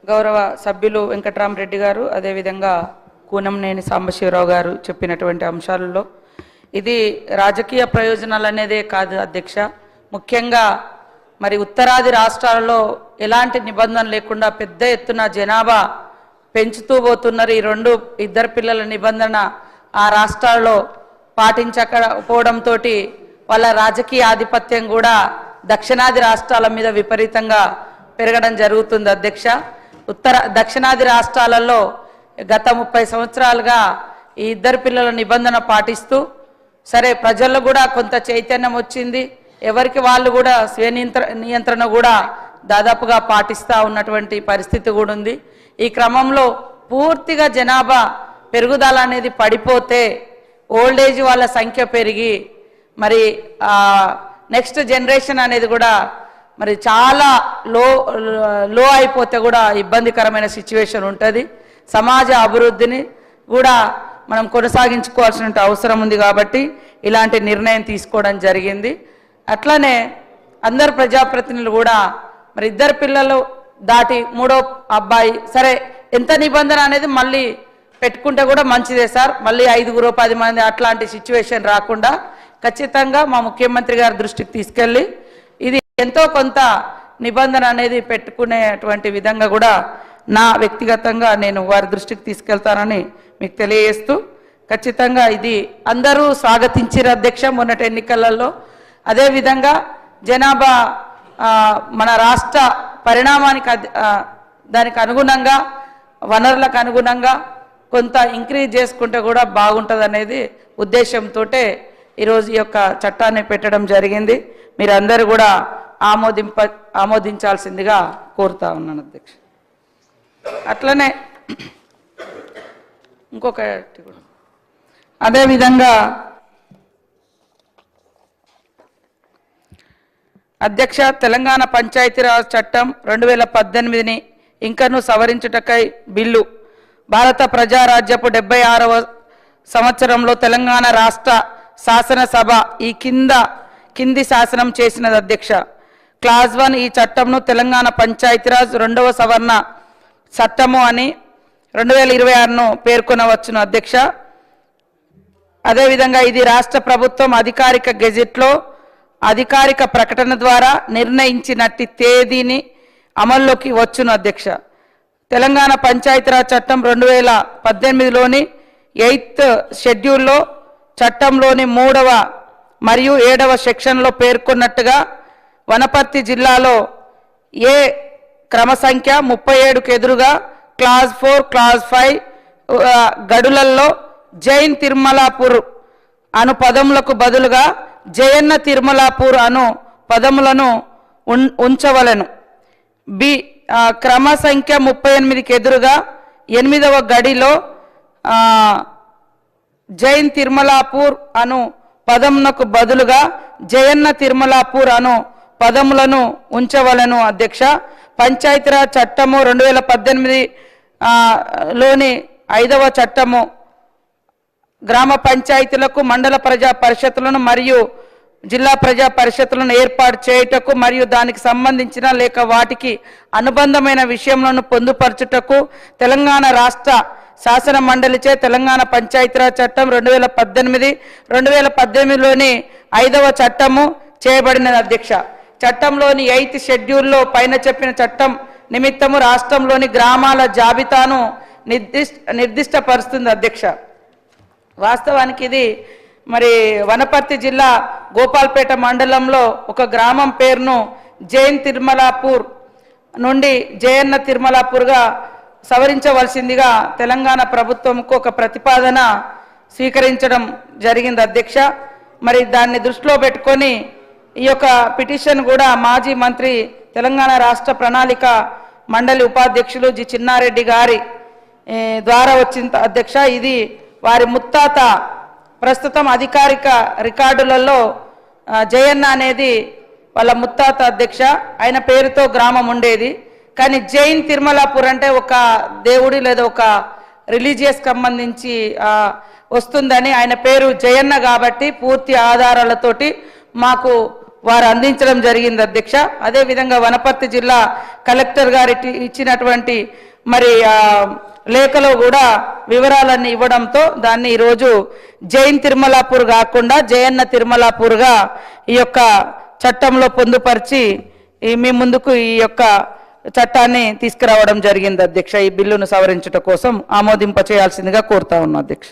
గౌరవ సభ్యులు వెంకటరామరెడ్డి గారు అదేవిధంగా కూనంనేని సాంబశివరావు గారు చెప్పినటువంటి అంశాలలో ఇది రాజకీయ ప్రయోజనాలు అనేదే కాదు అధ్యక్ష. ముఖ్యంగా మరి ఉత్తరాది రాష్ట్రాలలో ఎలాంటి నిబంధన లేకుండా పెద్ద ఎత్తున జనాభా పెంచుతూ పోతున్నారు. ఈ ఇద్దరు పిల్లల నిబంధన ఆ రాష్ట్రాల్లో పాటించకపోవడంతో వాళ్ళ రాజకీయ ఆధిపత్యం కూడా దక్షిణాది రాష్ట్రాల మీద విపరీతంగా పెరగడం జరుగుతుంది అధ్యక్ష. దక్షిణాది రాష్ట్రాలలో గత 30 సంవత్సరాలుగా ఈ ఇద్దరు పిల్లల నిబంధన పాటిస్తూ సరే ప్రజల్లో కూడా కొంత చైతన్యం వచ్చింది. ఎవరికి వాళ్ళు కూడా స్వీయ నియంత్రణ కూడా దాదాపుగా పాటిస్తూ ఉన్నటువంటి పరిస్థితి కూడా ఉంది. ఈ క్రమంలో పూర్తిగా జనాభా పెరుగుదల అనేది పడిపోతే ఓల్డేజ్ వాళ్ళ సంఖ్య పెరిగి మరి నెక్స్ట్ జనరేషన్ అనేది కూడా మరి చాలా లో అయిపోతే కూడా ఇబ్బందికరమైన సిచ్యువేషన్ ఉంటుంది. సమాజ అభివృద్ధిని కూడా మనం కొనసాగించుకోవాల్సిన అవసరం ఉంది కాబట్టి ఇలాంటి నిర్ణయం తీసుకోవడం జరిగింది. అట్లనే అందరు ప్రజాప్రతినిధులు కూడా మరి ఇద్దరు పిల్లలు దాటి మూడో అబ్బాయి సరే ఎంత నిబంధన అనేది మళ్ళీ పెట్టుకుంటే కూడా మంచిదే సార్. మళ్ళీ 5 10 మంది అట్లాంటి సిచ్యువేషన్ రాకుండా ఖచ్చితంగా మా ముఖ్యమంత్రి గారి దృష్టికి తీసుకెళ్ళి ఇది ఎంతో కొంత నిబంధన అనేది పెట్టుకునేటువంటి విధంగా కూడా నా వ్యక్తిగతంగా నేను వారి దృష్టికి తీసుకెళ్తానని మీకు తెలియజేస్తూ ఖచ్చితంగా ఇది అందరూ స్వాగతించారు అధ్యక్ష మొన్నటి ఎన్నికలలో. అదేవిధంగా జనాభా మన రాష్ట్ర పరిణామానికి దానికి అనుగుణంగా వనరులకు అనుగుణంగా కొంత ఇంక్రీజ్ చేసుకుంటే కూడా బాగుంటుంది అనేది ఉద్దేశంతో ఈరోజు ఈ యొక్క చట్టాన్ని పెట్టడం జరిగింది. మీరందరూ కూడా ఆమోదించాల్సిందిగా కోరుతా ఉన్నాను అధ్యక్ష. అట్లనే ఇంకొకటి కూడా అదేవిధంగా అధ్యక్ష తెలంగాణ పంచాయతీరాజ్ చట్టం 2018ని ఇంకను సవరించుటకై బిల్లు భారత ప్రజారాజ్యపు 76వ సంవత్సరంలో తెలంగాణ రాష్ట్ర శాసనసభ ఈ కింది శాసనం చేసినది అధ్యక్ష. క్లాజ్ 1 ఈ చట్టంను తెలంగాణ పంచాయతీరాజ్ 2వ సవరణ చట్టము అని 2026ను పేర్కొనవచ్చును అధ్యక్ష. అదేవిధంగా ఇది రాష్ట్ర ప్రభుత్వం అధికారిక గెజెట్లో అధికారిక ప్రకటన ద్వారా నిర్ణయించినట్టి తేదీని అమల్లోకి వచ్చును అధ్యక్ష. తెలంగాణ పంచాయతీరాజ్ చట్టం 2018లోని 8th షెడ్యూల్లో చట్టంలోని 3వ మరియు 7వ సెక్షన్లో పేర్కొన్నట్టుగా వనపర్తి జిల్లాలో ఏ క్రమ సంఖ్య 37కు ఎదురుగా క్లాజ్ 4 క్లాజ్ 5 గడులల్లో జైన్ తిరుమలాపూర్ అను పదములకు బదులుగా జయన్న తిరుమలాపూర్ అను పదములను ఉంచవలెను. బి క్రమ సంఖ్య 38కి ఎదురుగా 8వ గడిలో జైన్ తిరుమలాపూర్ అను పదమునకు బదులుగా జయన్న తిరుమలాపూర్ అను పదములను ఉంచవలను అధ్యక్ష. పంచాయతీరాజ్ చట్టము 2018లోని 5వ చట్టము గ్రామ పంచాయతీలకు మండల ప్రజా పరిషత్తులను మరియు జిల్లా ప్రజా పరిషత్తులను ఏర్పాటు చేయుటకు మరియు దానికి సంబంధించిన లేక వాటికి అనుబంధమైన విషయములను పొందుపరచుటకు తెలంగాణ రాష్ట్ర శాసన మండలిచే తెలంగాణ పంచాయతీరాజ్ చట్టం 2018లోని 5వ చట్టము చేయబడినది అధ్యక్ష. చట్టంలోని 8th షెడ్యూల్లో పైన చెప్పిన చట్టం నిమిత్తము రాష్ట్రంలోని గ్రామాల జాబితాను నిర్దిష్టపరుస్తుంది అధ్యక్ష. వాస్తవానికి ఇది మరి వనపర్తి జిల్లా గోపాల్పేట మండలంలో ఒక గ్రామం పేరును జైన్ తిరుమలాపూర్ నుండి జయన్న తిరుమలాపూర్గా సవరించవలసిందిగా తెలంగాణ ప్రభుత్వంకు ఒక ప్రతిపాదన స్వీకరించడం జరిగింది అధ్యక్ష. మరి దాన్ని దృష్టిలో పెట్టుకొని ఈ యొక్క పిటిషన్ కూడా మాజీ మంత్రి తెలంగాణ రాష్ట్ర ప్రణాళిక మండలి ఉపాధ్యక్షులు జి చిన్నారెడ్డి గారి ద్వారా వచ్చింది అధ్యక్ష. ఇది వారి ముత్తాత ప్రస్తుతం అధికారిక రికార్డులలో జయన్న అనేది వాళ్ళ ముత్తాత అధ్యక్ష. ఆయన పేరుతో గ్రామం ఉండేది. కానీ జైన్ తిరుమలాపూర్ అంటే ఒక దేవుడి లేదా ఒక రిలీజియస్ సంబంధించి వస్తుందని ఆయన పేరు జయన్న కాబట్టి పూర్తి ఆధారాలతోటి మాకు వారు అందించడం జరిగింది అధ్యక్ష. అదేవిధంగా వనపర్తి జిల్లా కలెక్టర్ గారి ఇచ్చినటువంటి మరి లేఖలో కూడా వివరాలన్నీ ఇవ్వడంతో దాన్ని ఈరోజు జైన్ తిరుమలాపూర్ కాకుండా జయన్న తిరుమలాపూర్గా ఈ యొక్క చట్టంలో పొందుపరిచి మీ ముందుకు ఈ యొక్క చట్టాన్ని తీసుకురావడం జరిగింది అధ్యక్ష. ఈ బిల్లును సవరించుట కోసం ఆమోదింప చేయాల్సిందిగా కోరుతా ఉన్నా అధ్యక్ష.